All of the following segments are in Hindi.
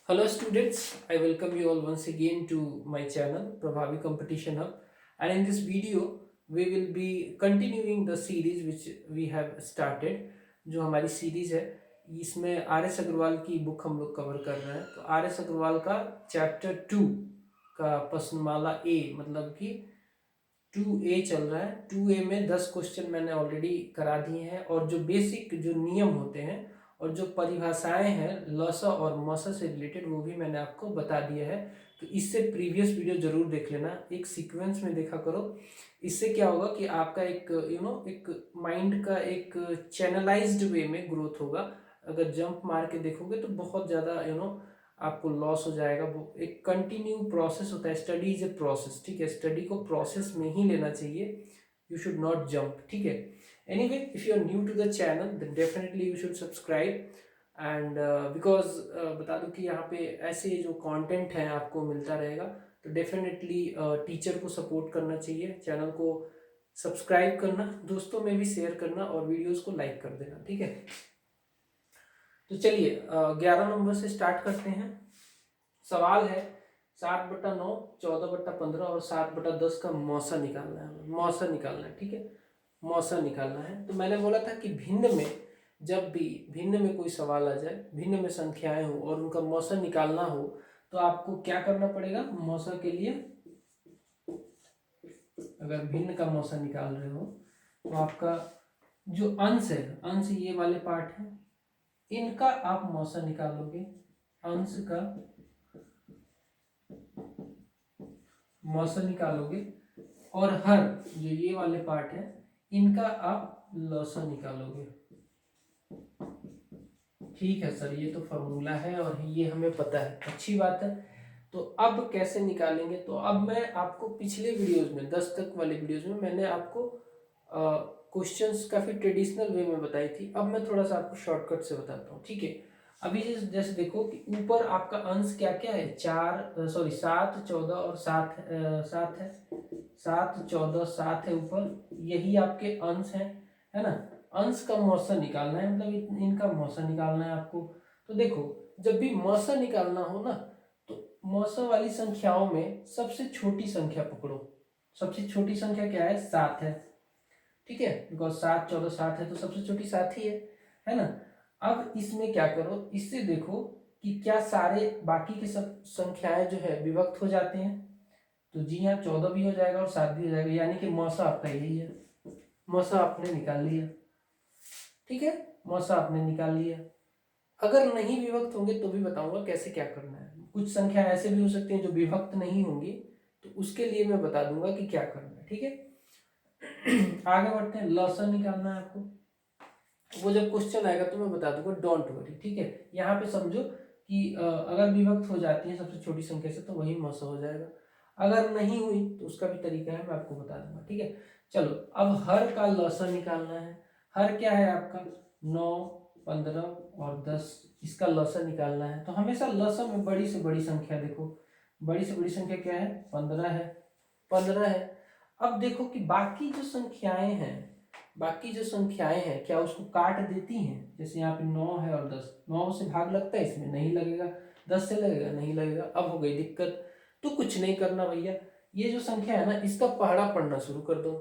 Hello students, I welcome you all once again to my channel Prabhavi Competition Hub, and in this video we will be continuing the series which we have started. जो हमारी सीरीज है इसमें आर एस अग्रवाल की बुक हम लोग कवर कर रहे हैं। तो आर एस अग्रवाल का चैप्टर 2 का प्रश्नमाला ए मतलब कि 2A चल रहा है। 2A में 10 क्वेश्चन मैंने ऑलरेडी करा दिए हैं और जो बेसिक जो नियम होते हैं और जो परिभाषाएं हैं लसा और मसा से रिलेटेड वो भी मैंने आपको बता दिया है। तो इससे प्रीवियस वीडियो जरूर देख लेना, एक सीक्वेंस में देखा करो। इससे क्या होगा कि आपका एक एक माइंड का एक चैनलाइज्ड वे में ग्रोथ होगा। अगर जंप मार के देखोगे तो बहुत ज़्यादा आपको लॉस हो जाएगा। वो एक कंटिन्यू प्रोसेस होता है, स्टडी इज ए प्रोसेस, ठीक है। स्टडी को प्रोसेस में ही लेना चाहिए, यू शुड नॉट जंप, ठीक है। Anyway, if you are new to the channel then definitely you should subscribe and because बता दूं कि यहाँ पे ऐसे जो कंटेंट है आपको मिलता रहेगा। तो डेफिनेटली टीचर को सपोर्ट करना चाहिए, चैनल को सब्सक्राइब करना, दोस्तों में भी शेयर करना और वीडियोस को लाइक कर देना, ठीक है। तो चलिए 11 नंबर से स्टार्ट करते हैं। सवाल है 7/9, 14/15 और 7/10 का मौसा निकालना है। मौसा निकालना है, ठीक है, मौसा निकालना है। तो मैंने बोला था कि भिन्न में, जब भी भिन्न में कोई सवाल आ जाए, भिन्न में संख्याएं हो और उनका मौसा निकालना हो तो आपको क्या करना पड़ेगा। मौसा के लिए अगर भिन्न का मौसा निकाल रहे हो तो आपका जो अंश है, अंश ये वाले पार्ट है, इनका आप मौसा निकालोगे। अंश का मौसा निकालोगे और हर जो ये वाले पार्ट है इनका आप लौसा निकालोगे। ठीक है सर, ये तो फॉर्मूला है और ये हमें पता है, अच्छी बात है। तो अब कैसे निकालेंगे, तो अब मैं आपको पिछले वीडियोस में 10 तक वाले वीडियोस में मैंने आपको क्वेश्चंस काफ़ी ट्रेडिशनल वे में बताई थी। अब मैं थोड़ा सा आपको शॉर्टकट से बताता हूँ, ठीक है। अभी जैसे देखो कि ऊपर आपका अंश क्या क्या है, 7, 14 और 7 7 है। 7, 14, 7 है ऊपर, यही आपके अंश है ना। अंश का मौसा निकालना है, मतलब इनका मौसा निकालना है आपको। तो देखो, जब भी मौसा निकालना हो ना तो मौसा वाली संख्याओं में सबसे छोटी संख्या पकड़ो। सबसे छोटी संख्या क्या है, 7 है, ठीक है। बिकॉज 7, 14, 7 है तो सबसे छोटी 7 ही है ना। अब इसमें क्या करो, इससे देखो कि क्या सारे बाकी के सब संख्याएं जो है विभक्त हो जाते हैं। तो जी हाँ, 14 भी हो जाएगा और 7 भी हो जाएगा, यानी कि मौसा आपका यही है। मौसा आपने निकाल लिया, ठीक है, मौसा आपने निकाल लिया। अगर नहीं विभक्त होंगे तो भी बताऊंगा कैसे क्या करना है। कुछ संख्या ऐसे भी हो सकती हैं जो विभक्त नहीं होंगी, तो उसके लिए मैं बता दूंगा कि क्या करना है, ठीक है। आगे बढ़ते हैं, लॉसन निकालना है आपको। वो जब क्वेश्चन आएगा तो मैं बता दूंगा, डोंट वरी, ठीक है। यहाँ पे समझो कि अगर विभक्त हो जाती है सबसे छोटी संख्या से तो वही मौसा हो जाएगा। अगर नहीं हुई तो उसका भी तरीका है, मैं आपको बता दूंगा, ठीक है। चलो, अब हर का लॉसन निकालना है। हर क्या है आपका, 9, 15 और 10, इसका लॉसन निकालना है। तो हमेशा लॉसन में बड़ी से बड़ी संख्या देखो, बड़ी से बड़ी संख्या क्या है, 15 है, 15 है। अब देखो कि बाकी जो संख्याएं हैं, बाकी जो संख्याएं हैं क्या उसको काट देती हैं। जैसे यहाँ पे 9 है और 10, 9 से भाग लगता है, इसमें नहीं लगेगा। 10 से लगेगा, नहीं लगेगा। अब हो गई दिक्कत। तो कुछ नहीं करना भैया, ये जो संख्या है ना इसका पहाड़ा पढ़ना शुरू कर दो।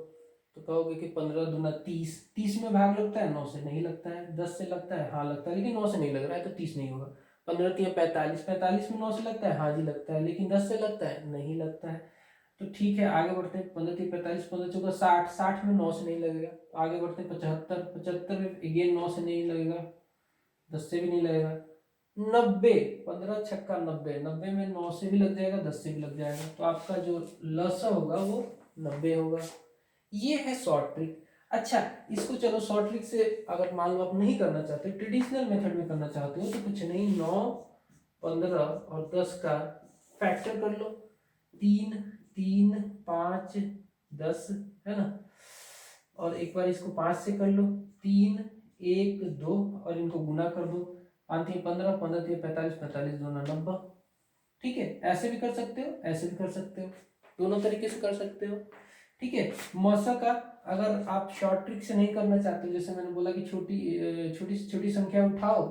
तो कहोगे कि 15 दूना 30, 30 में भाग लगता है, 9 से नहीं लगता है। 10 से लगता है, हाँ लगता है, लेकिन 9 से नहीं लग रहा है तो 30 नहीं होगा। 15 3 45, 45 में 9 से लगता है, हाँ जी लगता है, लेकिन 10 से लगता है, नहीं लगता है। तो ठीक है, आगे बढ़ते हैं। 15 3 45, 15 चौका 60, 60 में 9 से नहीं लगेगा। आगे बढ़ते हैं 75, 75 में अगेन 9 से नहीं लगेगा, 10 से भी नहीं लगेगा। 90, 15 छक्का 90, 90 में 9 से भी लग जाएगा, 10 से भी लग जाएगा। तो आपका जो लसा होगा वो 90 होगा। ये है शॉर्ट ट्रिक। अच्छा, इसको चलो शॉर्ट ट्रिक से अगर मान लो आप नहीं करना चाहते, ट्रेडिशनल मेथड में करना चाहते हो, तो कुछ नहीं, 9, 15 और 10 का फैक्टर कर लो। 3, 3, 5, 10 है ना। और एक बार इसको 5 से कर लो, 3, 1, 2 और इनको गुना कर दो। 5 3 15, 15 3 45, 45 दूना 90, ठीक है। ऐसे भी कर सकते हो, ऐसे भी कर सकते हो, दोनों तरीके से कर सकते हो, ठीक है। मौसा का अगर आप शॉर्ट ट्रिक से नहीं करना चाहते, जैसे मैंने बोला कि छोटी छोटी छोटी संख्या उठाओ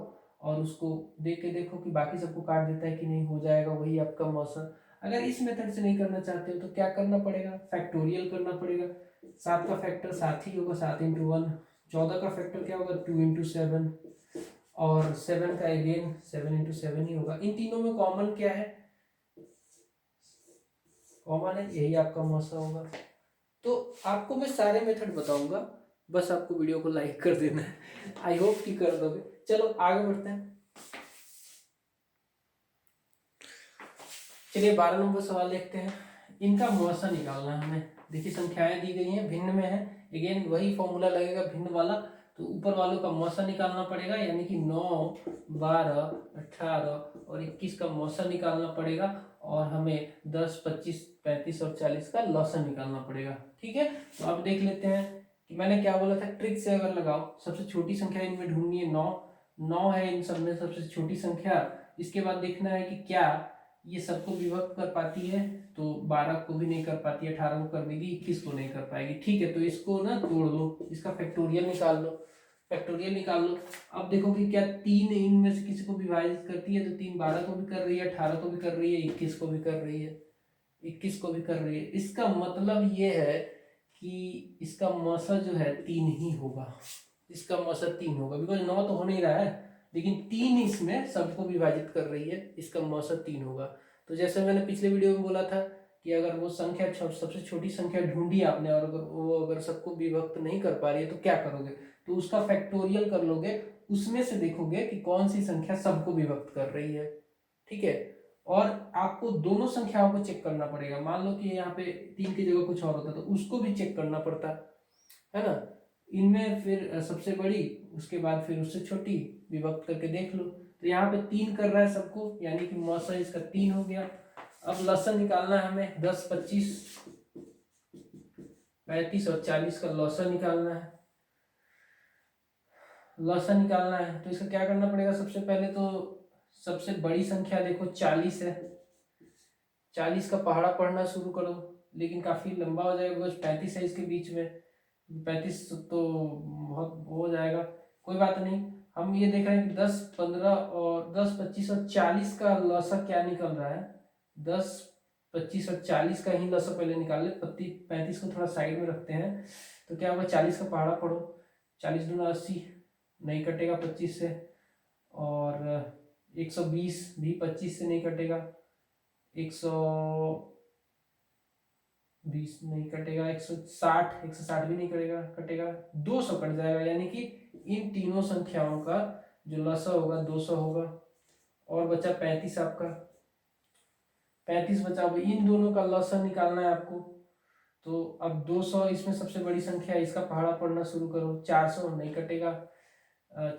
और उसको देख के देखो कि बाकी सबको काट देता है कि नहीं, हो जाएगा वही आपका मौसा। अगर इस मेथड से नहीं करना चाहते हो तो क्या करना पड़ेगा, फैक्टोरियल करना पड़ेगा। 7 का फैक्टर 7 ही होगा, 7 इंटू 1। 14 का फैक्टर क्या होगा, 2 इंटू 7। और 7 का अगेन 7 इंटू 7 ही होगा। इन तीनों में कॉमन क्या है, कॉमन है यही आपका मौसा होगा। तो आपको मैं सारे मेथड बताऊंगा, बस आपको वीडियो को लाइक कर देना है। आई होप कि कर दोगे। चलो आगे बढ़ते हैं। चलिए 12 नंबर सवाल देखते हैं। इनका मौसा निकालना है हमें। देखिए संख्याएं दी गई हैं, भिन्न में है, अगेन वही फॉर्मूला लगेगा भिन्न वाला। तो ऊपर वालों का मौसा निकालना पड़ेगा, यानी कि 9, 12, 18 और 21 का मौसा निकालना पड़ेगा। और हमें 10, 25, 35 और 40 का लॉसन निकालना पड़ेगा। ठीक है, तो अब देख लेते हैं कि मैंने क्या बोला था, ट्रिक से अगर लगाओ। सबसे छोटी संख्या इनमें ढूंढनी है, 9 है इन सब में सबसे छोटी संख्या। इसके बाद देखना है कि क्या ये सबको विभक्त कर पाती है, तो 12 को भी नहीं कर पाती, 18 को कर देगी, 21 को नहीं कर पाएगी। ठीक है, तो इसको ना तोड़ लो, इसका फैक्टोरियल निकाल लो, फैक्टोरियल निकाल लो। अब देखो कि क्या 3 इनमें से किसी को विभाजित करती है, तो 3 12 को भी कर रही है, 18 को भी कर रही है, 21 को भी कर रही है, 21 को भी कर रही है। इसका मतलब ये है कि इसका मौसा जो है 3 ही होगा, इसका मौसा 3 होगा, बिकॉज 9 तो हो नहीं रहा है, लेकिन 3 इसमें सबको विभाजित कर रही है, इसका मौसा 3 होगा। तो जैसे मैंने पिछले वीडियो में बोला था कि अगर वो संख्या सबसे छोटी संख्या ढूंढी आपने, और अगर सबको विभक्त नहीं कर पा रही है तो क्या करोगे, तो उसका फैक्टोरियल कर लोगे, उसमें से देखोगे कि कौन सी संख्या सबको विभक्त कर रही है। ठीक है, और आपको दोनों संख्याओं को चेक करना पड़ेगा। मान लो कि यहाँ पे 3 की जगह कुछ और होता तो उसको भी चेक करना पड़ता है ना। इनमें फिर सबसे बड़ी, उसके बाद फिर उससे छोटी विभक्त करके देख लो। तो यहाँ पे 3 कर रहा है सबको, यानी कि मौसा इसका 3 हो गया। अब लॉसन निकालना है हमें, 10, 25, 35 और 40 का लॉसन निकालना है। लॉसन निकालना है तो इसका क्या करना पड़ेगा, सबसे पहले तो सबसे बड़ी संख्या देखो 40 है, 40 का पहाड़ा पढ़ना शुरू करो, लेकिन काफी लंबा हो जाएगा बिकॉज 35 है इसके बीच में, 35 तो बहुत हो जाएगा, कोई बात नहीं। हम ये देख रहे हैं कि 10, 15 और 10, 25 और 40 का लौसा क्या निकल रहा है। 10, 25 और 40 का ही लौसा पहले निकाल ले, 35 को थोड़ा साइड में रखते हैं। तो क्या होगा, 40 का पहाड़ा पढ़ो, 40 दूना 80, नहीं कटेगा 25 से। और 120 भी 25 से नहीं कटेगा, 120 नहीं कटेगा, 160 भी नहीं कटेगा, 200 कट जाएगा, यानी कि इन तीनों संख्याओं का जो लसा होगा 200 होगा। और बचा 35 आपका, 35 बचा। अब इन दोनों का लसा निकालना है आपको। तो अब 200 इसमें सबसे बड़ी संख्या है, इसका पहाड़ा पढ़ना शुरू करो। 400 नहीं कटेगा,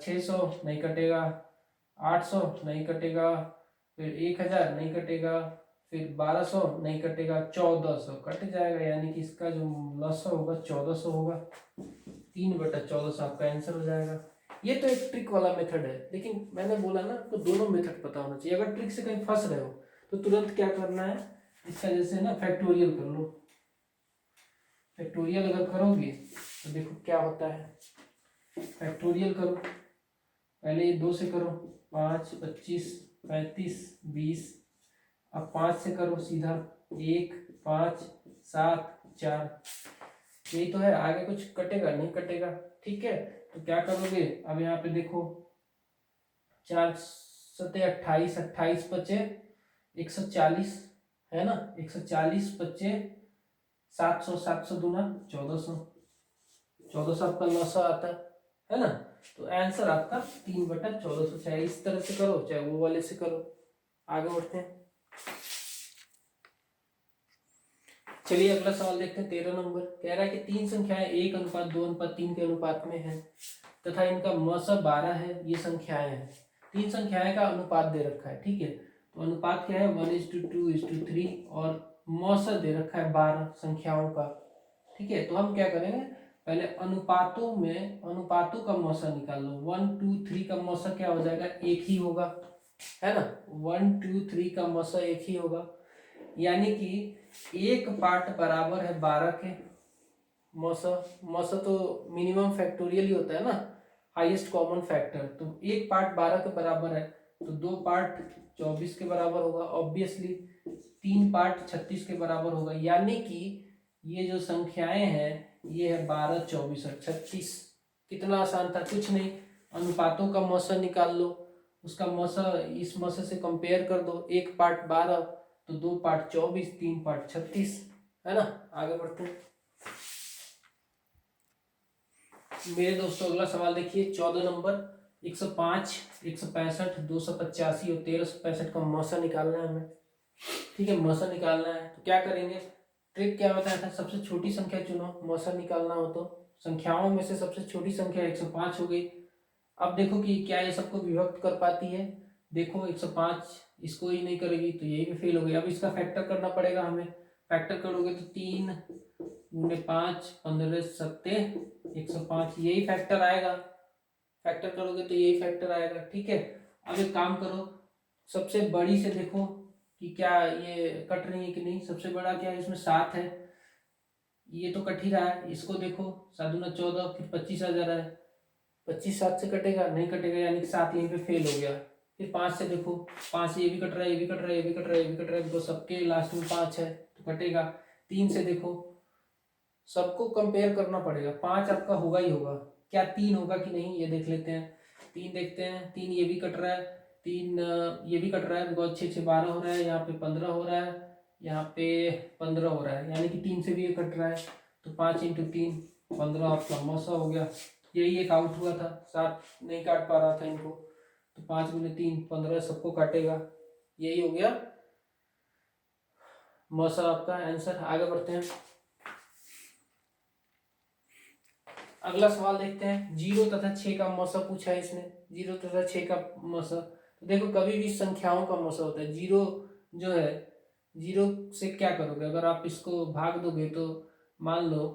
600 नहीं कटेगा, 800 नहीं कटेगा, फिर 1000 नहीं कटेगा, फिर 1200 नहीं कटेगा, 1400 कट जाएगा, यानी कि इसका जो लसा होगा 1400 होगा। 3/1400 आपका आंसर हो जाएगा। ये तो एक ट्रिक वाला मेथड है, लेकिन मैंने बोला ना तो दोनों मेथड पता होना चाहिए। अगर ट्रिक से कहीं फंस रहे हो तो तुरंत क्या करना है, इसका जैसे ना फैक्टोरियल कर लो। फैक्टोरियल अगर करोगे तो देखो क्या होता है। फैक्टोरियल करो, पहले ये 2 से करो, 5, 25, 35, 20। अब 5 से करो सीधा, 1, 5, 7, 4। यही तो है, आगे कुछ कटेगा नहीं कटेगा। ठीक है, तो क्या करोगे, अब यहाँ पे देखो 4 सते 28, 28 बचे 140 है ना, 140 बचे 700, 700 दूना 1400, 1400 आपका लॉस आता है ना। तो आंसर आपका 3/1400। चाहे इस तरह से करो चाहे वो वाले से करो। आगे बढ़ते हैं। चलिए अगला सवाल देखते हैं। 13 नंबर कह रहा है कि 3 संख्याएं 1:2:3 के अनुपात में है तथा इनका मौसा 12 है। ये संख्याएं हैं, 3 संख्याएं का अनुपात दे रखा है। ठीक है, तो अनुपात क्या है, 1:2:3 और मौसा दे रखा है 12 संख्याओं का। ठीक है, तो हम क्या करेंगे, पहले अनुपातों का मौसा निकाल लो। 1, 2, 3 का मौसा क्या हो जाएगा, एक ही होगा, है ना। 1, 2, 3 का मौसा एक ही होगा, यानी कि एक पार्ट बराबर है 12 के। मौसा तो मिनिमम फैक्टोरियल ही होता है ना, हाईएस्ट कॉमन फैक्टर, तो एक पार्ट 12 के बराबर है तो दो पार्ट 24 के बराबर होगा, ऑब्वियसली तीन पार्ट 36 के बराबर होगा, यानी कि ये जो संख्याएं हैं ये है 12, 24 और 36। कितना आसान था, कुछ नहीं, अनुपातों का मौसा निकाल लो, उसका मौसा इस मौसे से कंपेयर कर दो, एक पार्ट 12 तो दो पार्ट 24, तीन पार्ट 36, है ना। आगे बढ़ते हैं मेरे दोस्तों, अगला सवाल देखिए 14 नंबर। 105, 165, 285 और 1365 का मौसा निकालना है हमें। ठीक है, मौसा निकालना है तो क्या करेंगे, ट्रिक क्या बताया था, सबसे छोटी संख्या चुनो मौसा निकालना हो तो। संख्याओं में से सबसे छोटी संख्या 105 हो गई। अब देखो कि क्या ये सबको विभक्त कर पाती है, देखो 105 इसको ही नहीं करेगी तो यही भी फेल हो गई। अब इसका फैक्टर करना पड़ेगा हमें, फैक्टर करोगे तो 3 गुने 5, 15 सत्ते 105, यही फैक्टर आएगा, फैक्टर करोगे तो यही फैक्टर आएगा। ठीक है, अब एक काम करो, सबसे बड़ी से देखो कि क्या ये कट रही है कि नहीं। सबसे बड़ा क्या है इसमें, 7 है, ये तो कट ही रहा है। इसको देखो, 7 दूना 14, फिर 25 आ जा रहा है, 25 7 से कटेगा नहीं, कटेगा, यानी कि 7 यहीं पे फेल हो गया। फिर 5 से देखो, 5 से ये भी कट रहा है, ये भी कट रहा है, ये भी कट रहा है, ये भी कट रहा है, बिकॉज सबके लास्ट में 5 है तो कटेगा। 3 से देखो, सबको कंपेयर करना पड़ेगा, 5 आपका होगा ही होगा, क्या 3 होगा कि नहीं ये देख लेते हैं। 3 देखते हैं, 3 ये भी कट रहा है, 3 ये भी कट रहा है, बिकॉज 6 6 12 हो रहा है, यहाँ पे 15 हो रहा है, यहाँ पे 15 हो रहा है, यानी कि 3 से भी ये कट रहा है, तो 5 इंटू 3 15 आपका मौसा हो गया। यही एक आउट हुआ था, 7 नहीं काट पा रहा था इनको, तो 5 गुने 3 15 सबको काटेगा, यही हो गया मौसा आपका आंसर। आगे बढ़ते हैं, अगला सवाल देखते हैं। 0 तथा 6 का मौसा पूछा है इसने, 0 तथा 6 का मौसा। तो देखो कभी भी संख्याओं का मौसा होता है, 0 जो है, 0 से क्या करोगे, अगर आप इसको भाग दोगे तो मान लो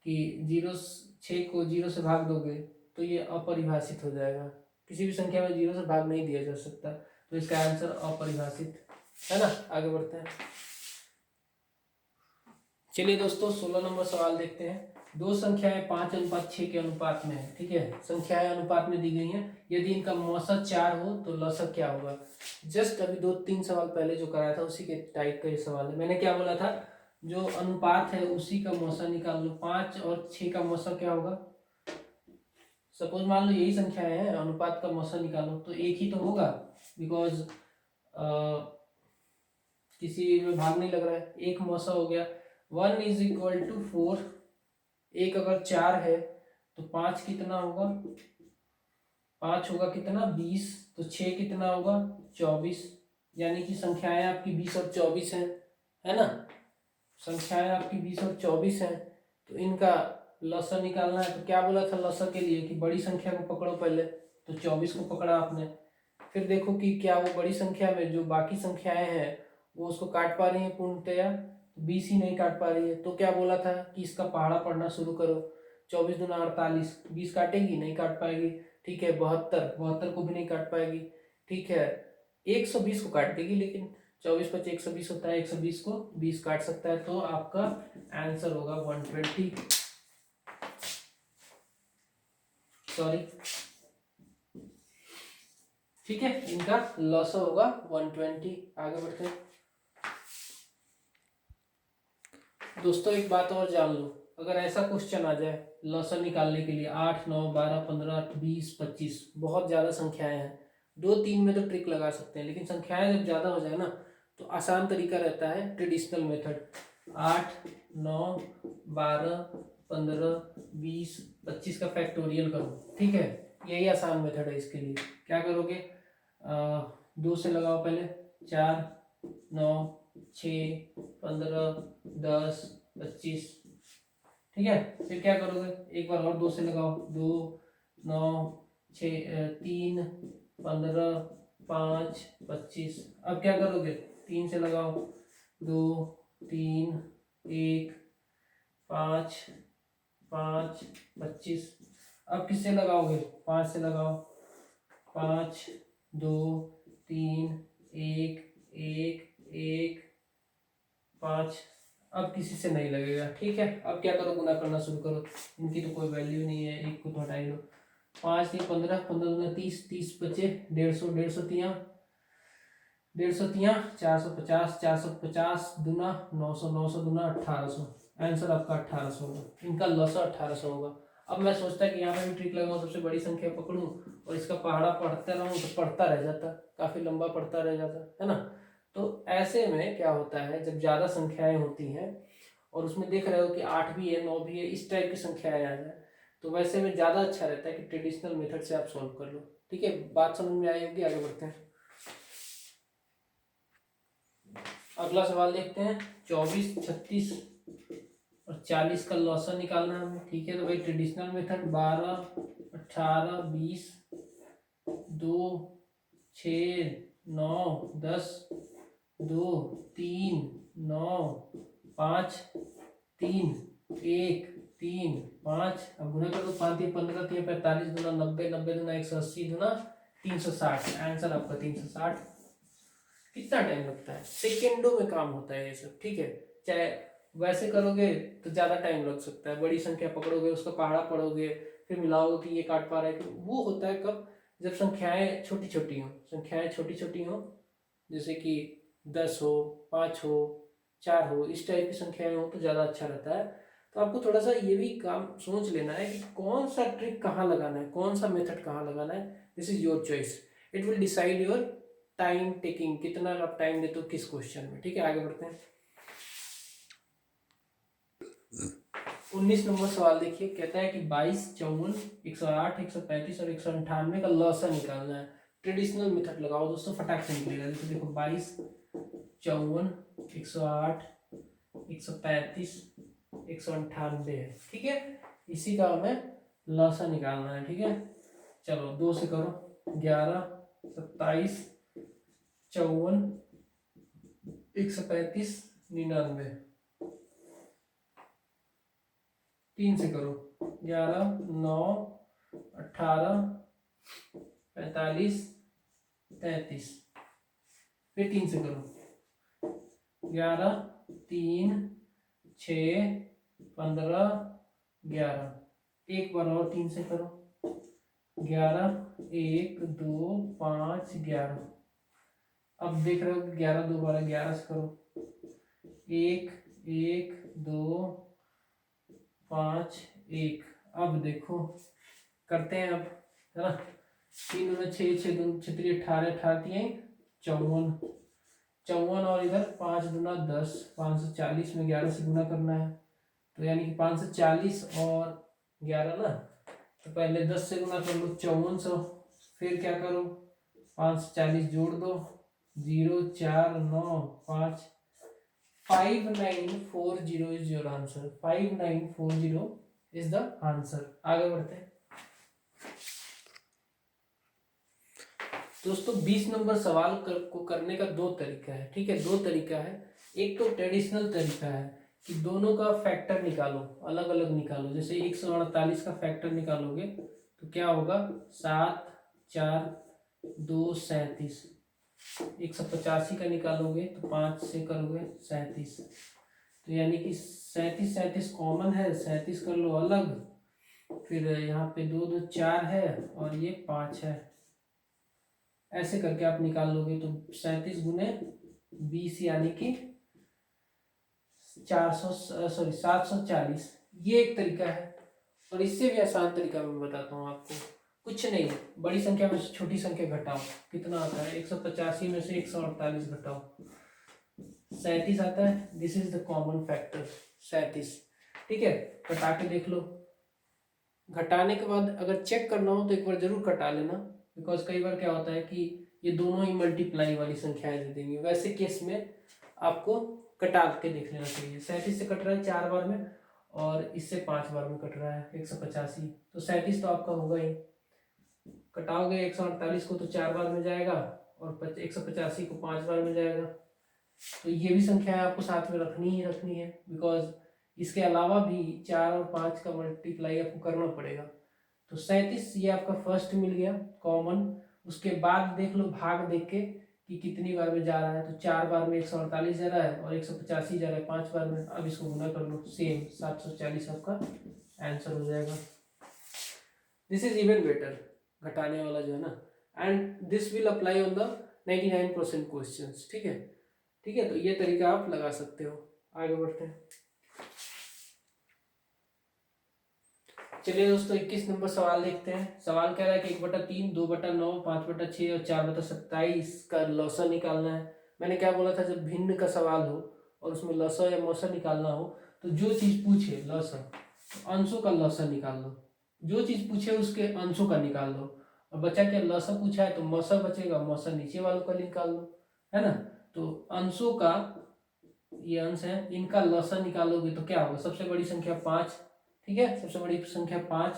कि 0 6 को 0 से भाग दोगे तो ये अपरिभाषित हो जाएगा, किसी भी संख्या में 0 से भाग नहीं दिया जा सकता, तो इसका आंसर अपरिभाषित है ना। आगे बढ़ते हैं, चलिए दोस्तों 16 नंबर सवाल देखते हैं। दो संख्याएं 5:6 के अनुपात में है, ठीक है, संख्याएं अनुपात में दी गई हैं, यदि इनका मौसा 4 हो तो लसक क्या होगा। जस्ट अभी 2-3 सवाल पहले जो कराया था उसी के टाइप का ये सवाल है। मैंने क्या बोला था, जो अनुपात है उसी का मौसा निकाल लो। 5 और 6 का मौसा क्या होगा, सपोज मान लो यही संख्याएं हैं, अनुपात का मौसा निकालो तो एक ही तो होगा, बिकॉज किसी में भाग नहीं लग रहा है, एक मौसा हो गया। 1 इज इक्वल टू 4, एक अगर 4 है तो 5 कितना होगा, 5 होगा कितना 20, तो 6 कितना होगा 24, यानी कि संख्याएं आपकी 20 और 24 हैं, है ना। संख्याएं आपकी 20 और 24 हैं, तो इनका लसा निकालना है। तो क्या बोला था लसा के लिए कि बड़ी संख्या को पकड़ो पहले, तो 24 को पकड़ा आपने। फिर देखो कि क्या वो बड़ी संख्या में जो बाकी संख्याएं हैं वो उसको काट पा रही हैं पूर्णतया, तो 20 ही नहीं काट पा रही है, तो क्या बोला था कि इसका पहाड़ा पढ़ना शुरू करो। 24 दूना 48, 20 काटेगी नहीं काट पाएगी, ठीक है। 72, 72 को भी नहीं काट पाएगी, ठीक है। 120 को काट देगी, लेकिन 24 25 120 होता है, 120 को 20 काट सकता है, तो आपका आंसर होगा 120, सॉरी, ठीक है, इनका लॉस होगा 120। आगे बढ़ते हैं दोस्तों, एक बात और जान लो, अगर ऐसा क्वेश्चन आ जाए लॉसन निकालने के लिए 8 9 12 15 20 25, बहुत ज़्यादा संख्याएं हैं, 2-3 में तो ट्रिक लगा सकते हैं, लेकिन संख्याएं जब ज़्यादा हो जाए ना तो आसान तरीका रहता है ट्रेडिशनल मेथड। 8 9 12 15 20 25 का फैक्टोरियल करो, ठीक है, यही आसान मेथड है। इसके लिए क्या करोगे, 2 से लगाओ पहले, 4 9 6 15 10 25, ठीक है। फिर क्या करोगे, एक बार और 2 से लगाओ, 2 9 6 3 15 5 25। अब क्या करोगे, 3 से लगाओ, 2 3 1 5 5 25। अब किससे लगाओगे, 5 से लगाओ, 5 2 3 1 1 1 5। अब किसी से नहीं लगेगा, ठीक है। अब क्या करो, गुना करना शुरू करो, इनकी तो कोई वैल्यू नहीं है, एक को तो हटा ही लो, 5 3 15, 15 दूना 30, 30 बचे 150, 150 तिया 450, 450 दूना 900, 900 दूना 1800। आंसर आपका 1800 होगा, इनका लॉसा 1800 होगा। अब मैं सोचता कि यहाँ पे भी ट्रिक लगाऊं, सबसे बड़ी संख्या पकड़ूं और इसका पहाड़ा पढ़ते रहूं तो पढ़ता रह जाता, काफी लंबा पढ़ता रह जाता है ना। तो ऐसे में क्या होता है, जब ज्यादा संख्याएं होती हैं और उसमें देख रहे हो कि 8 भी है 9 भी है, इस टाइप की संख्याएं आ जाए, तो वैसे में ज्यादा अच्छा रहता है कि ट्रेडिशनल मेथड से आप सॉल्व कर लो। ठीक है, बात समझ में आई होगी, आगे बढ़ते हैं। अगला सवाल देखते हैं। 24, 36 और 40 का लॉसा निकालना है हमें। ठीक है, तो भाई ट्रेडिशनल मेथड 12, 18, 20, 2, 6, 9, 10, 2, 3, 9, 5, 3, 1, 3, 5। अब गुना कर दो, 5 3 15 3 45 दूना 90, 90 दूना 180 दूना 360। आंसर आपका 360। कितना टाइम लगता है, सेकेंडों में काम होता है ये सब। ठीक है, चाहे वैसे करोगे तो ज्यादा टाइम लग सकता है, बड़ी संख्या पकड़ोगे, उसका पहाड़ा पढ़ोगे, फिर मिलाओगे कि ये काट पा रहा है, वो होता है कब, जब संख्याएं छोटी छोटी हों। संख्याएं छोटी छोटी हों, जैसे कि 10 हो, 5 हो, 4 हो, इस टाइप की संख्याएं हो तो ज़्यादा अच्छा रहता है। तो आपको थोड़ा सा ये भी काम सोच लेना है कि कौन सा ट्रिक कहाँ लगाना है, कौन सा मेथड कहाँ लगाना है। This is your choice, it will decide your time taking, कितना आप टाइम देते हो किस क्वेश्चन में। ठीक है, आगे बढ़ते हैं। 19 नंबर सवाल देखिए, कहता है कि 22, 54, 108, 135 और 198 का लॉसा निकालना है। ट्रेडिशनल मेथड लगाओ दोस्तों, फटाक से निकलेगा। जैसे देखो 22, 54, 108, 135, 198 है। ठीक है, इसी का हमें लॉसा निकालना है। ठीक है, चलो 2 से करो। 11, 27, 54, 135, 99। 3 से करो। 11, 9, 18, 45, 33। फिर 3 से करो। 11, 3, 6, 15, 11। एक बार और 3 से करो। 11, 1, 2, 5, 11। अब देख रहे हो 11 2 12, 11 से करो। 1, 1, 2, 5, 1। अब देखो करते हैं अब, है ना। 3 में 6, 6 2 6 3 18, 18 3 54, 54 और इधर 5 दूना 10, 540 में 11 से गुना करना है। तो यानी कि 540 और 11 ना, तो पहले 10 से गुना कर लो 5400। फिर क्या करो, 540 जोड़ दो, 0 4 9 5, 5940 is your answer. 5940 is the answer. आगे बढ़ते हैं दोस्तों। 20 नंबर सवाल को करने का दो तरीका है। ठीक है, दो तरीका है। एक तो ट्रेडिशनल तरीका है कि दोनों का फैक्टर निकालो, अलग अलग निकालो। जैसे 148 का फैक्टर निकालोगे तो क्या होगा, 7 4 2 37। 185 का निकालोगे तो 5 से करोगे 37। तो यानी कि 37 37 कॉमन है, 37 कर लो अलग। फिर यहाँ पे 2 2 4 है और ये 5 है। ऐसे करके आप निकाल लोगे तो 37 गुने 20 यानी कि 740। ये एक तरीका है। और इससे भी आसान तरीका मैं बताता हूँ आपको। कुछ नहीं, बड़ी संख्या में से छोटी संख्या घटाओ, कितना आता है, 185 में से 148 घटाओ, 37 आता है। This is the common factor 37। ठीक है, घटा के देख लो। घटाने के बाद अगर चेक करना हो तो एक बार जरूर कटा लेना, बिकॉज कई बार क्या होता है कि ये दोनों ही मल्टीप्लाई वाली संख्याएं दे देंगी। वैसे केस में आपको कटा के देख लेना चाहिए। 37 से कट रहा है 4 बार में और इससे 5 बार में कट रहा है 185, तो 37 तो आपका होगा ही। कटाओगे 148 को तो 4 बार में जाएगा और 185 को 5 बार में जाएगा। तो ये भी संख्या आपको साथ में रखनी ही रखनी है, बिकॉज इसके अलावा भी 4 और 5 का मल्टीप्लाई आपको करना पड़ेगा। तो 37 ये आपका फर्स्ट मिल गया कॉमन। उसके बाद देख लो भाग देख के कि कितनी बार में जा रहा है। तो 4 बार में 148 जा रहा है और 185 जा रहा है 5 बार में। अब इसको गुना कर लो, सेम 740 आपका आंसर हो जाएगा। दिस इज इवन बेटर, घटाने वाला जो है ना, and this will apply on the 99% questions. ठीक है, ठीक है, तो ये तरीका आप लगा सकते हो। आगे बढ़ते हैं। चलिए दोस्तों 21 नंबर सवाल देखते हैं। सवाल कह रहा है कि 1/3, 2/9, 5/6 और 4/27 का लौसा निकालना है। मैंने क्या बोला था, जब भिन्न का सवाल हो और उसमें लौसा या मौसा निकालना हो तो जो चीज पूछे लौसा, तो अंशों का लौसा निकाल लो, जो चीज पूछे उसके अंशों का निकाल लो। और बचा क्या, लौसा पूछा है तो मौसा बचेगा, मौसा नीचे वालों का निकाल लो, है ना। तो अंशों का, ये अंश है, इनका लौसा निकालोगे तो क्या होगा, सबसे बड़ी संख्या 5। ठीक है, सबसे बड़ी संख्या 5,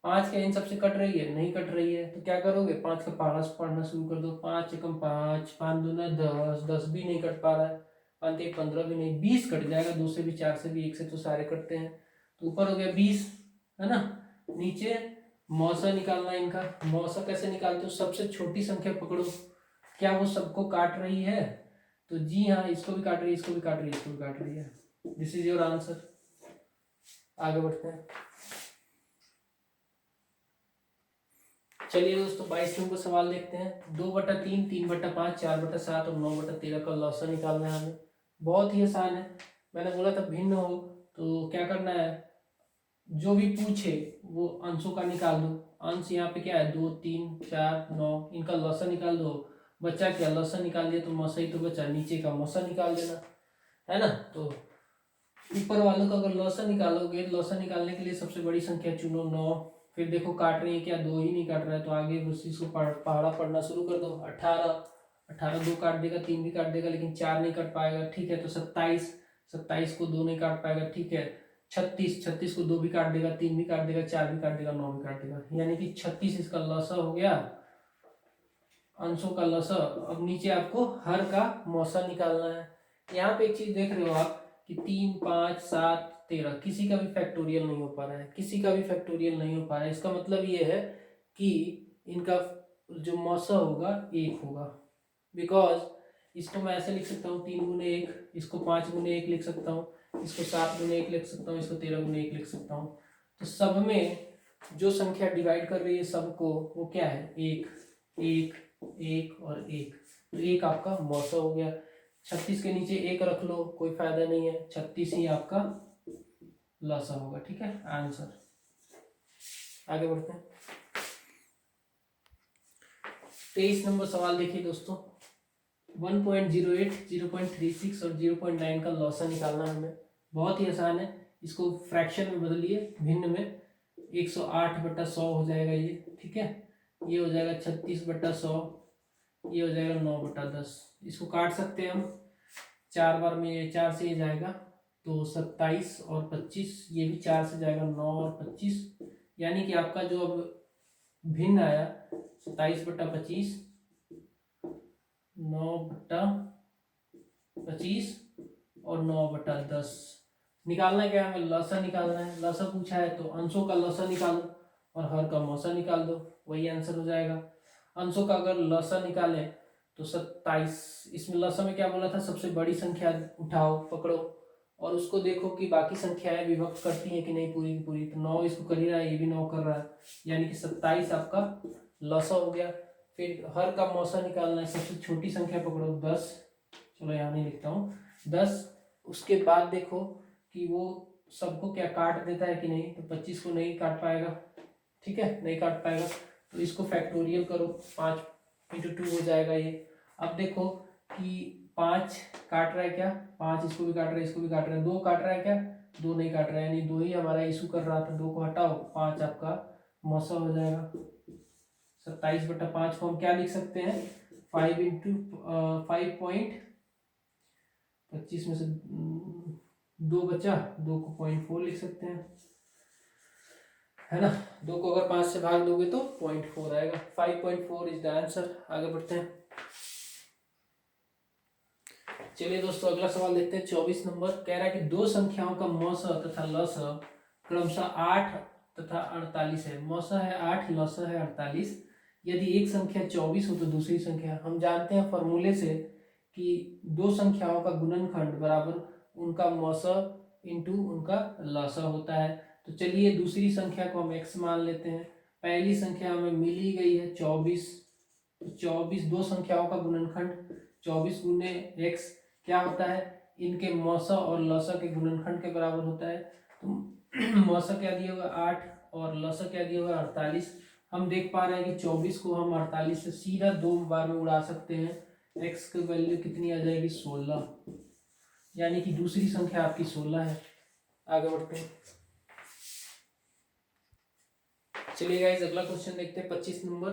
5 क्या इन सबसे कट रही है, नहीं कट रही है, तो क्या करोगे, 5 का पहाड़ा पढ़ना शुरू कर दो। 5 एकम 5, 5 दूना 10, 10 भी नहीं कट पा रहा है, 5 एक 15 भी नहीं, 20 कट जाएगा, 2 से भी, 4 से भी, 1 से तो सारे कटते हैं, तो ऊपर हो गया 20, है ना। नीचे मौसा निकालना है इनका। मौसा कैसे निकालते हो, सबसे छोटी संख्या पकड़ो, क्या वो सबको काट रही है, तो जी हाँ, इसको भी काट रही है, इसको भी काट रही है, इसको भी काट रही है। This is your answer. आगे बढ़ते हैं। चलिए दोस्तों 22 नंबर सवाल देखते हैं। 2/3, 3/5, 4/7 और 9/13 का लौसा निकालना है हमें। बहुत ही आसान है, मैंने बोला था भिन्न हो तो क्या करना है, जो भी पूछे वो अंशों का निकाल दो। अंश यहाँ पे क्या है, 2, 3, 4, 9, इनका लौसा निकाल दो। बच्चा क्या, लौसा निकाल दिया तो मौसा ही तो बचा, नीचे का मौसा निकाल देना, है ना। तो ऊपर वालों का अगर लौसा निकालोगे, लौसा निकालने के लिए सबसे बड़ी संख्या चुनो 9। फिर देखो काट रही है क्या, 2 ही नहीं काट रहा है, तो आगे उस चीज को पहाड़ा पढ़ना शुरू कर दो। 18, 18 2 काट देगा, 3 भी काट देगा, लेकिन 4 नहीं काट पाएगा। ठीक है, तो 27, 27 को 2 नहीं काट पाएगा। ठीक है, 36, 36 को 2 भी काट देगा, 3 भी काट देगा, 4 भी काट देगा, 9 भी काट देगा, यानी कि 36 इसका लौसा हो गया, अंशों का लौसा। अब नीचे आपको हर का मौसा निकालना है। यहाँ पे एक चीज देख रहे हो आप कि 3, 5, 7, 13 किसी का भी फैक्टोरियल नहीं हो पा रहा है, किसी का भी फैक्टोरियल नहीं हो पा रहा है। इसका मतलब ये है कि इनका जो मौसा होगा 1 होगा, बिकॉज इसको मैं ऐसे लिख सकता हूँ 3 × 1, इसको 5 × 1 लिख सकता हूँ, इसको 7 × 1 लिख सकता हूँ, इसको 13 × 1 लिख सकता हूँ। तो सब में जो संख्या डिवाइड कर रही है सबको, वो क्या है, 1, 1, 1 और 1, तो 1 आपका मौसा हो गया। 36 के नीचे 1 रख लो, कोई फायदा नहीं है, 36 ही आपका लौसा होगा। ठीक है, आंसर। आगे बढ़ते हैं। 23 नंबर सवाल देखिए दोस्तों। 1.08, 0.36 और 0.9 का लौसा निकालना है हमें। बहुत ही आसान है, इसको फ्रैक्शन में बदलिए, भिन्न में। 108/100 हो जाएगा ये। ठीक है, ये हो जाएगा 36/100, ये हो जाएगा 9/10। इसको काट सकते हैं हम 4 बार में, 4 से ये जाएगा तो 27 और 25, ये भी 4 से जाएगा, 9 और 25, यानी कि आपका जो अब भिन्न आया 27/25, 9/25 और 9/10। निकालना क्या है हमें, लौसा निकालना है। लौसा पूछा है तो अंशों का लौसा निकालो और हर का मौसा निकाल दो, वही आंसर हो जाएगा। अंशों का अगर लौसा निकालें तो 27, इसमें लौसा में क्या बोला था, सबसे बड़ी संख्या उठाओ, पकड़ो, और उसको देखो कि बाकी संख्याएं विभक्त करती हैं कि नहीं पूरी की पूरी। तो 9 इसको कर ही रहा है, ये भी 9 कर रहा है, यानी कि 27 आपका लौसा हो गया। फिर हर का मौसा निकालना है, सबसे छोटी संख्या पकड़ो 10, चलो यहाँ नहीं लिखता हूँ, 10। उसके बाद देखो कि वो सबको क्या काट देता है कि नहीं, तो 25 को नहीं काट पाएगा। ठीक है, नहीं काट पाएगा, तो इसको फैक्टोरियल करो, 5 × 2 हो जाएगा ये। अब देखो कि 5 काट रहा है क्या, 5 इसको भी काट रहा है, इसको भी काट रहा है, 2 काट रहा है क्या, 2 नहीं काट रहा है, यानी 2 ही हमारा इशू कर रहा था, 2 को हटाओ, 5 आपका मौसा हो जाएगा। 27/5 को हम क्या लिख सकते हैं, 5 में से 2 बचा, 2 को 0.4 लिख सकते हैं, है ना। 2 को अगर 5 से भाग दोगे तो 0.4 आएगा। 5.4 इज द आंसर। आगे बढ़ते हैं। चलिए दोस्तों अगला सवाल देखते हैं। 24 नंबर कह रहा है कि 2 संख्याओं का मौसा तथा लौसा क्रमशः 8 तथा 48 है। मौसा है 8, लौसा है 48। यदि एक संख्या 24 हो तो दूसरी संख्या, हम जानते हैं फॉर्मूले से कि 2 संख्याओं का गुणनखंड बराबर उनका मौसा इंटू उनका लौसा होता है। तो चलिए दूसरी संख्या को हम x मान लेते हैं पहली संख्या हमें मिल ही गई है 24। 24 दो संख्याओं का गुणनखंड 24 गुने x क्या होता है, इनके मौसा और लसा के गुणनखंड के बराबर होता है। तो मौसा क्या दिया हुआ 8 और लसा क्या दिया हुआ 48। हम देख पा रहे हैं कि 24 को हम 48 से सीधा 2 बार में उड़ा सकते हैं। x की वैल्यू कितनी आ जाएगी 16, यानी कि दूसरी संख्या आपकी 16 है। आगे बढ़ते हैं। चलिए गाइस अगला क्वेश्चन देखते हैं 25 नंबर।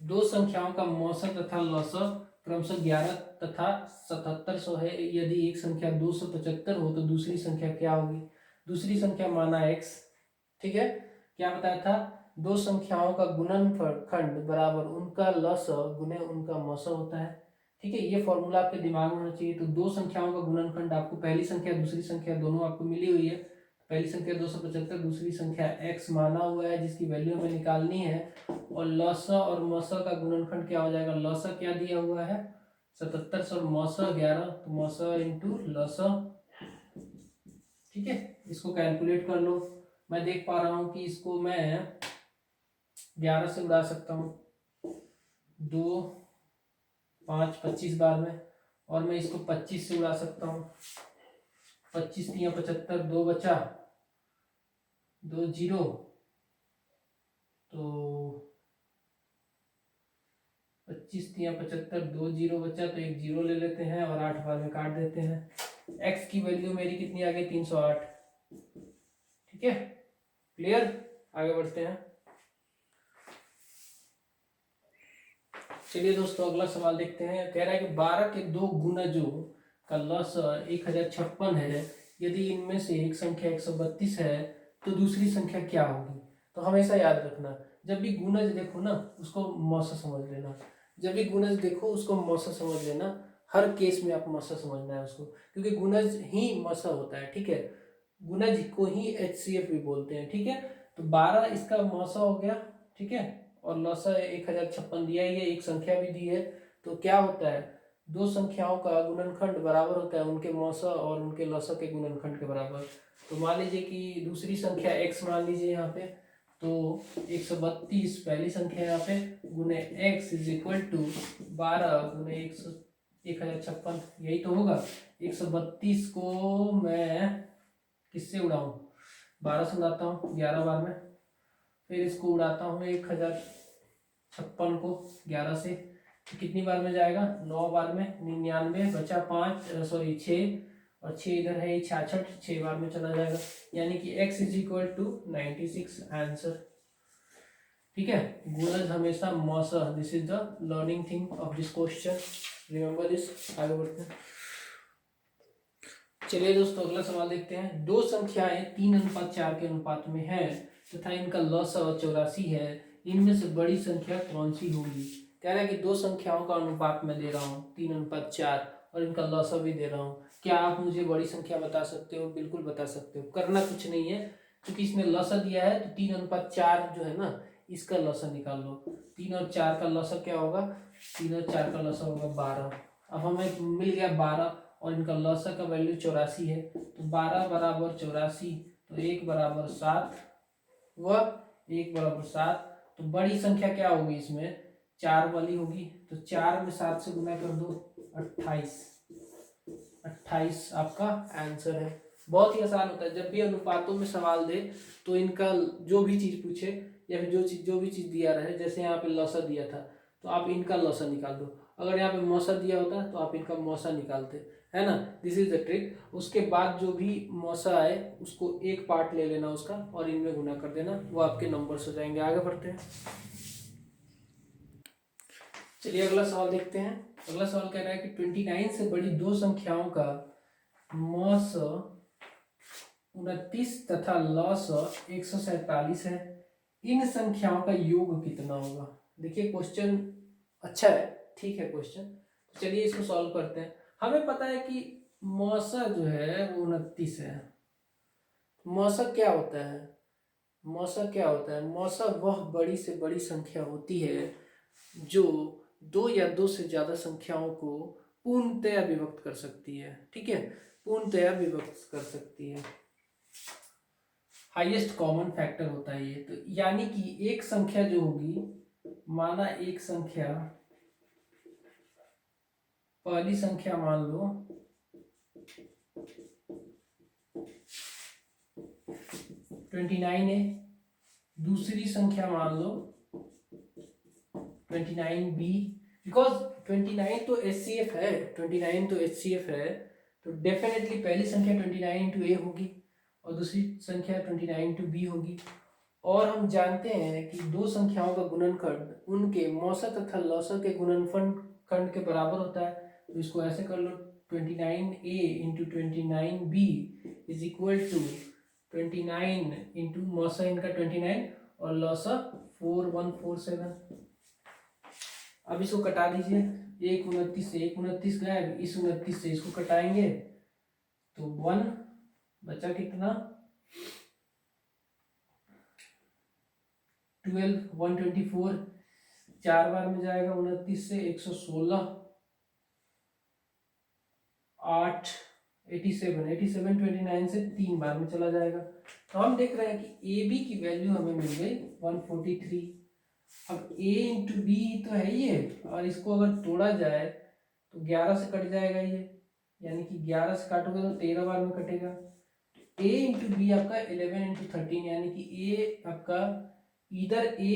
दो संख्याओं का मौसा तथा लसा क्रमशः 11 तथा 7700 है। यदि एक संख्या 275 हो तो दूसरी संख्या क्या होगी। दूसरी संख्या माना x, ठीक है। क्या बताया था, दो संख्याओं का गुणनखंड बराबर उनका लस गुने उनका मौसा होता है, ठीक है। ये फॉर्मूला आपके दिमाग में होना चाहिए। तो दो संख्याओं का गुणनखंड आपको पहली संख्या दूसरी संख्या दोनों आपको मिली हुई है। पहली संख्या 275, दूसरी संख्या x माना हुआ है जिसकी वैल्यू हमें निकालनी है। और लसा और मौसा का गुणनखंड क्या हो जाएगा, लसा क्या दिया हुआ है 77 और मौसा 11, तो मौसा इंटू लसा, ठीक है। इसको कैलकुलेट कर लो। मैं देख पा रहा हूं कि इसको मैं 11 से उड़ा सकता हूँ, 2 5 25 बार में, और मैं इसको 25 से उड़ा सकता हूँ। 25 3 75, 2 बचा, 2 जीरो, तो 25 3 75, 2 जीरो बचा, तो एक जीरो ले लेते हैं और 8 बार में काट देते हैं। x की वैल्यू मेरी कितनी आ गई 308, ठीक है। क्लियर, आगे बढ़ते हैं। चलिए दोस्तों अगला सवाल देखते हैं। कह रहा है कि 12 के दो गुणजों का लस 1056 है। यदि इनमें से एक संख्या 132 है तो दूसरी संख्या क्या होगी। तो हमेशा याद रखना, जब भी गुणज देखो ना उसको मौसा समझ लेना। जब भी गुणज देखो उसको मौसा समझ लेना। हर केस में आप मौसा समझना है उसको, क्योंकि गुणज ही मौसा होता है, ठीक है। गुणज को ही HCF भी बोलते हैं, ठीक है। तो 12 इसका मौसा हो गया, ठीक है। और लसा 1056 दिया ही है, एक संख्या भी दी है। तो क्या होता है, दो संख्याओं का गुणनखंड बराबर होता है उनके मौसा और उनके लसा के गुणनखंड के बराबर। तो मान लीजिए कि दूसरी संख्या x मान लीजिए यहाँ पे, तो 132 पहली संख्या यहाँ पे गुने x इज इक्वल टू 12 गुने 1056, यही तो होगा। 132 को मैं किससे उड़ाऊं, 12 से उड़ाता हूँ 11 बार में, फिर इसको उड़ाता हूँ 1056 को 11 से, तो कितनी बार में जाएगा 9 बार में, 99 बचा 5 सॉरी 6, और 6 इधर है 66, 6 बार में चला जाएगा, यानी कि x is equal to 96 answer, ठीक है। गुणज हमेशा मौसा, this is the learning thing of this question, remember this. आगे बढ़ते हैं। चलिए दोस्तों अगला सवाल देखते हैं। दो संख्याएं 3:4 के अनुपात में है तथा इनका लसा 84 है। इनमें से बड़ी संख्या कौन सी होगी। कह रहा है कि दो संख्याओं का अनुपात मैं दे रहा हूँ 3:4 और इनका लसा भी दे रहा हूँ। क्या आप मुझे बड़ी संख्या बता सकते हो। बिल्कुल बता सकते हो, करना कुछ नहीं है, क्योंकि इसने लसा दिया है। तो 3:4 जो है ना, इसका लसा निकाल लो। 3 और 4 का लसा क्या होगा, 3 और 4 का लसा होगा 12। अब हमें मिल गया 12 और इनका लसा का वैल्यू 84 है। तो 12 बराबर 84, तो 1 बराबर 7 व 1 बराबर 7। तो बड़ी संख्या क्या होगी इसमें 4 वाली होगी। तो 4 में 7 से गुना कर दो 28, 28 आपका आंसर है। बहुत ही आसान होता है, जब भी अनुपातों में सवाल दे तो इनका जो भी चीज पूछे या फिर जो भी चीज दिया रहे, जैसे यहाँ पे लसा दिया था तो आप इनका लसा निकाल दो। अगर यहाँ पे मौसा दिया होता तो आप इनका मौसा निकालते, है ना। This is the trick. उसके बाद जो भी मौसा आए उसको एक पार्ट ले लेना उसका और इनमें गुना कर देना, वो आपके नंबर्स हो जाएंगे। आगे बढ़ते हैं। चलिए अगला सवाल देखते हैं। अगला सवाल कह रहा है कि 29 से बड़ी दो संख्याओं का मौस 29 तथा लॉस 147 है। इन संख्याओं का योग कितना होगा। देखिए क्वेश्चन अच्छा है, ठीक है क्वेश्चन। तो चलिए इसको सॉल्व करते हैं। हमें पता है कि मौसा जो है वो 29 है। मौसा क्या होता है, मौसा क्या होता है, मौसा वह बड़ी से बड़ी संख्या होती है जो दो या दो से ज्यादा संख्याओं को पूर्णतया विभक्त कर सकती है, ठीक है। पूर्णतया विभक्त कर सकती है। हाईएस्ट कॉमन फैक्टर होता है ये। तो यानी कि एक संख्या जो होगी, माना एक संख्या, पहली संख्या मान लो 29 है, दूसरी संख्या मान लो 29b, बिकॉज 29 तो HCF है, 29 तो HCF है, तो डेफिनेटली पहली संख्या 29 इंटू ए होगी और दूसरी संख्या 29 इंटू बी होगी। और हम जानते हैं कि दो संख्याओं का गुणनखंड उनके मौसा तथा लौसा के गुणनखंड के बराबर होता है। तो इसको ऐसे कर लो, 29a into 29b is equal to 29 into मौसा इनका 29 और लौसा 4147। अब इसको कटा दीजिए, 1 29 से 1 29 गया, इस 29 से इसको कटाएंगे तो 1 बचा कितना, 12 124, 4 बार में जाएगा 29 से 116, 8 87 87 29 से 3 बार में चला जाएगा। तो हम देख रहे हैं कि ए बी की वैल्यू हमें मिल गई 143। अब a इंटू बी तो है ये, और इसको अगर तोड़ा जाए तो 11 से कट जाएगा ये, यानी कि 11 से काटोगे तो 13 बार में कटेगा। a इंटू बी आपका 11 इंटू 13, यानी कि a आपका इधर a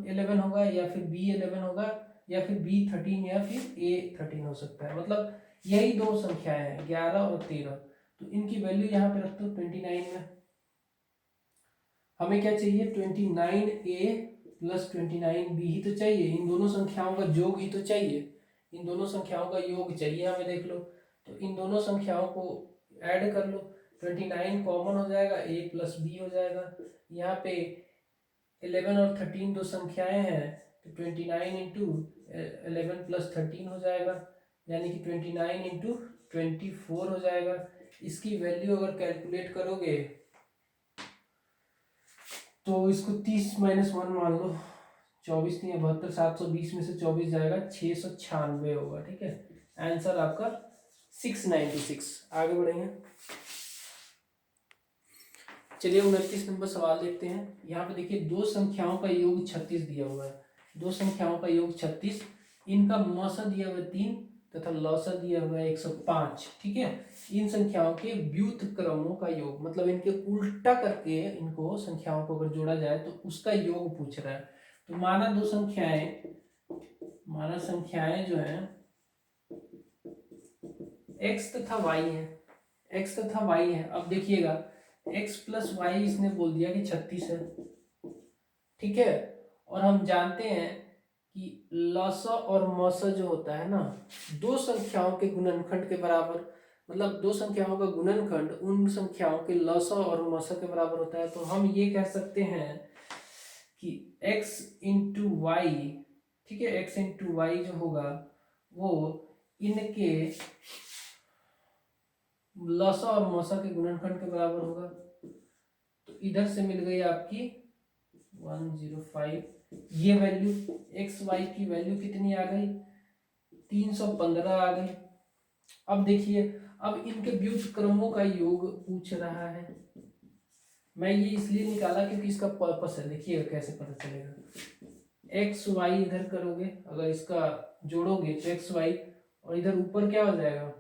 11 होगा या फिर b 11 होगा या फिर b 13 या फिर a 13 हो सकता है। मतलब यही दो संख्याएं हैं 11 और 13, तो इनकी वैल्यू यहाँ पे रख दो 29 में। हमें क्या चाहिए, 29a प्लस 29b ही तो चाहिए, इन दोनों संख्याओं का योग ही तो चाहिए, इन दोनों संख्याओं का योग चाहिए हमें। देख लो, तो इन दोनों संख्याओं को ऐड कर लो, 29 कॉमन हो जाएगा, a प्लस b हो जाएगा। यहाँ पे 11 और 13 दो संख्याएं हैं, तो 29 इंटू 11 प्लस 13 हो जाएगा, यानी कि 29 इंटू 24 हो जाएगा। इसकी वैल्यू अगर कैलकुलेट करोगे तो इसको 30 माइनस 1 मान लो, 24 नहीं 72, 720 में से 24 जाएगा, 696 होगा। ठीक है, आंसर आपका 696। आगे बढ़ेंगे, चलिए 29 नंबर सवाल देखते हैं। यहाँ पे देखिए दो संख्याओं का योग 36 दिया हुआ है, दो संख्याओं का योग 36, इनका मौसा दिया हुआ है 3 तथा लौसा दिया हुआ है 105। ठीक है, इन संख्याओं के व्युत्क्रमों का योग, मतलब इनके उल्टा करके इनको संख्याओं को अगर जोड़ा जाए तो उसका योग पूछ रहा है। तो माना दो संख्याएं, माना संख्याएं जो है x तथा y है, x तथा y है। अब देखिएगा x प्लस वाई इसने बोल दिया कि 36 है। ठीक है, और हम जानते हैं कि लौसा और मौसा जो होता है ना, दो संख्याओं के गुणनखंड के बराबर, मतलब दो संख्याओं का गुणनखंड उन संख्याओं के लौसा और मौसा के बराबर होता है। तो हम ये कह सकते हैं कि x इंटू वाई, ठीक है, x इंटू वाई जो होगा वो इनके लौसा और मौसा के गुणनखंड के बराबर होगा। तो इधर से मिल गई आपकी 105। ये वैल्यू एक्स वाई की वैल्यू कितनी आ गई, 315 आ गई। अब देखिए, अब इनके व्युत्क्रमों का योग पूछ रहा है। मैं ये इसलिए निकाला क्योंकि इसका पर्पस है, देखिएगा कैसे पता चलेगा। एक्स वाई इधर करोगे, अगर इसका जोड़ोगे तो एक्स वाई, और इधर ऊपर क्या हो जाएगा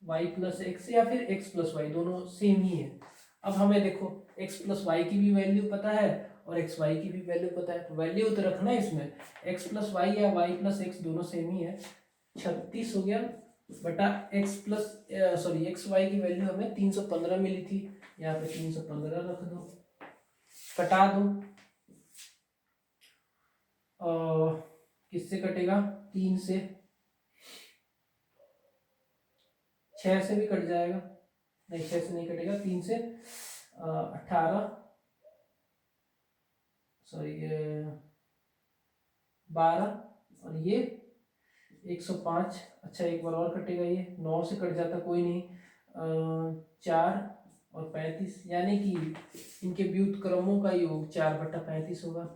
y प्लस एक्स, या फिर x प्लस वाई, दोनों सेम ही है। अब हमें देखो x प्लस वाई की भी वैल्यू पता है और एक्स वाई की भी वैल्यू पता है, तो वैल्यू तो रखना है इसमें, x प्लस वाई या y प्लस एक्स दोनों सेम ही है। 36 हो गया बटा x plus sorry X Y की वैल्यू हमें 315 मिली थी, यहाँ पे 315 रख दो, कटा दो, किससे कटेगा, 3 से, 6 से भी कट जाएगा, नहीं 6 से नहीं कटेगा, 3 से 18 सॉरी 12 और ये 105। अच्छा एक बार और कटेगा, ये 9 से कट जाता, कोई नहीं, 4 और 35, यानी कि इनके व्युत्क्रमों का योग 4/35 होगा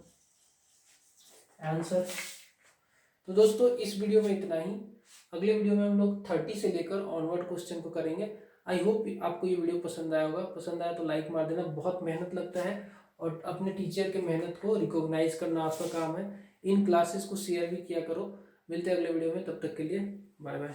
आंसर। तो दोस्तों इस वीडियो में इतना ही, अगले वीडियो में हम लोग 30 से लेकर ऑनवर्ड क्वेश्चन को करेंगे। आई होप आपको ये वीडियो पसंद आया होगा। पसंद आया तो लाइक मार देना, बहुत मेहनत लगता है और अपने टीचर के मेहनत को रिकॉग्नाइज करना आपका काम है। इन क्लासेस को शेयर भी किया करो। मिलते हैं अगले वीडियो में, तब तक के लिए बाय बाय।